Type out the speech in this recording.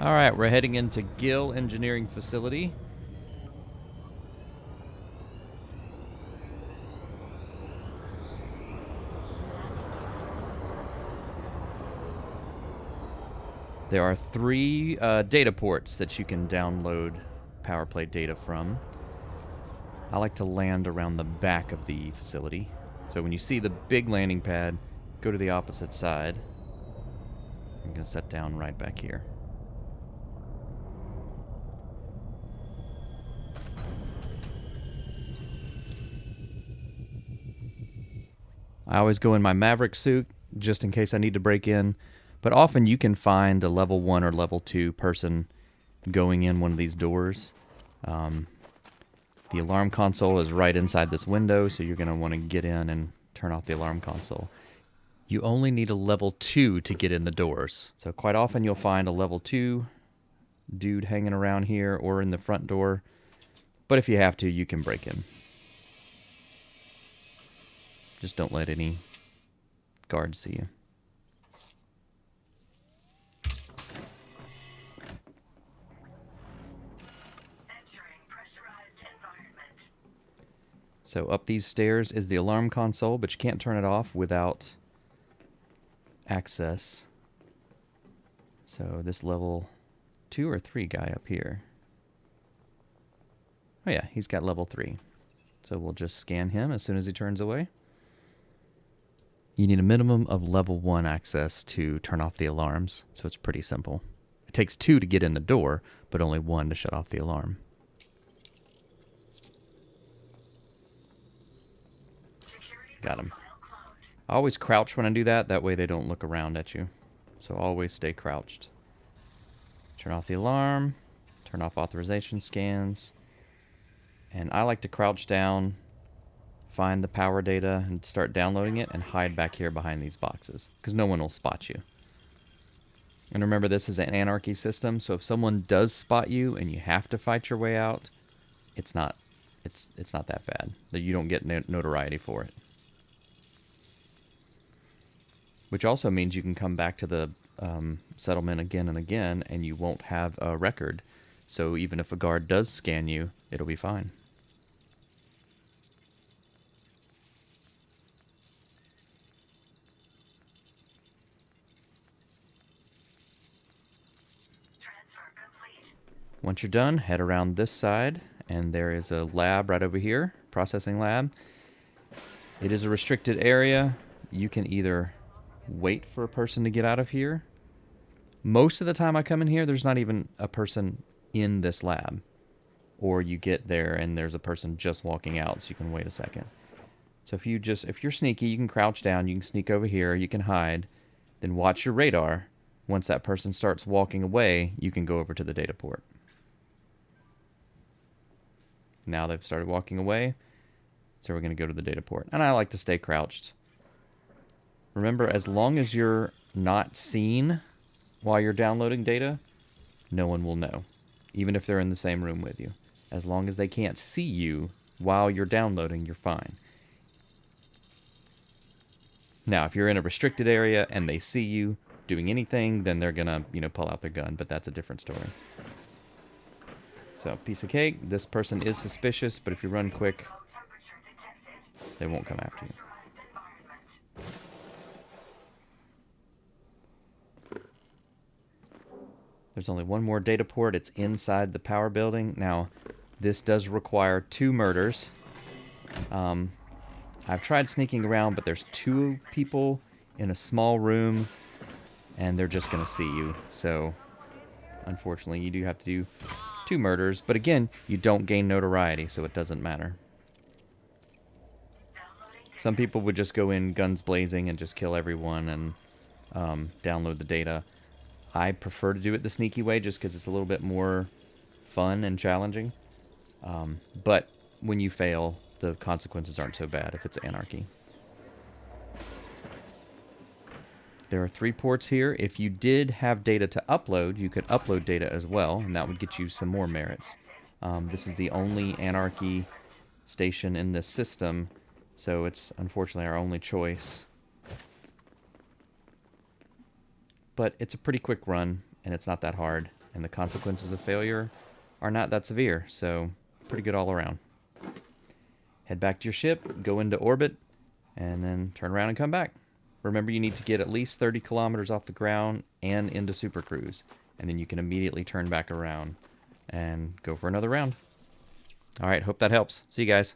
Alright, we're heading into Gill Engineering Facility. There are three data ports that you can download power play data from. I like to land around the back of the facility. So when you see the big landing pad, go to the opposite side. I'm going to set down right back here. I always go in my Maverick suit just in case I need to break in, but often you can find a level 1 or level 2 person going in one of these doors. The alarm console is right inside this window, so you're going to want to get in and turn off the alarm console. You only need a level 2 to get in the doors. So quite often you'll find a level 2 dude hanging around here or in the front door, but if you have to, you can break in. Just don't let any guards see you. So up these stairs is the alarm console, but you can't turn it off without access. So this level 2 or 3 guy up here. Oh yeah, he's got level 3. So we'll just scan him as soon as he turns away. You need a minimum of level 1 access to turn off the alarms, so it's pretty simple. It takes 2 to get in the door, but only 1 to shut off the alarm. Got him. I always crouch when I do that, that way they don't look around at you. So always stay crouched. Turn off the alarm, turn off authorization scans, and I like to crouch down, find the power data, and start downloading it, and hide back here behind these boxes, because no one will spot you. And remember, this is an anarchy system, so if someone does spot you and you have to fight your way out, it's not that bad. You don't get notoriety for it. Which also means you can come back to the settlement again and again, and you won't have a record. So even if a guard does scan you, it'll be fine. Once you're done, head around this side, and there is a lab right over here, processing lab. It is a restricted area. You can either wait for a person to get out of here. Most of the time I come in here, there's not even a person in this lab. Or you get there and there's a person just walking out, so you can wait a second. So if you're sneaky, you can crouch down, you can sneak over here, you can hide, then watch your radar. Once that person starts walking away, you can go over to the data port. Now they've started walking away, so we're going to go to the data port. And I like to stay crouched. Remember, as long as you're not seen while you're downloading data, no one will know, even if they're in the same room with you. As long as they can't see you while you're downloading, you're fine. Now, if you're in a restricted area and they see you doing anything, then they're gonna, pull out their gun, but that's a different story. So, piece of cake. This person is suspicious, but if you run quick, they won't come after you. There's only one more data port. It's inside the power building. Now, this does require 2 murders. I've tried sneaking around, but there's 2 people in a small room, and they're just going to see you. So, unfortunately, you do have to do 2 murders. But again, you don't gain notoriety, so it doesn't matter. Some people would just go in guns blazing and just kill everyone and download the data. I prefer to do it the sneaky way just because it's a little bit more fun and challenging. But when you fail, the consequences aren't so bad if it's anarchy. There are 3 ports here. If you did have data to upload, you could upload data as well, and that would get you some more merits. This is the only anarchy station in this system, so it's unfortunately our only choice. But it's a pretty quick run, and it's not that hard. and the consequences of failure are not that severe, so pretty good all around. Head back to your ship, go into orbit, and then turn around and come back. Remember, you need to get at least 30 kilometers off the ground and into Super Cruise, and then you can immediately turn back around and go for another round. All right, hope that helps. See you guys.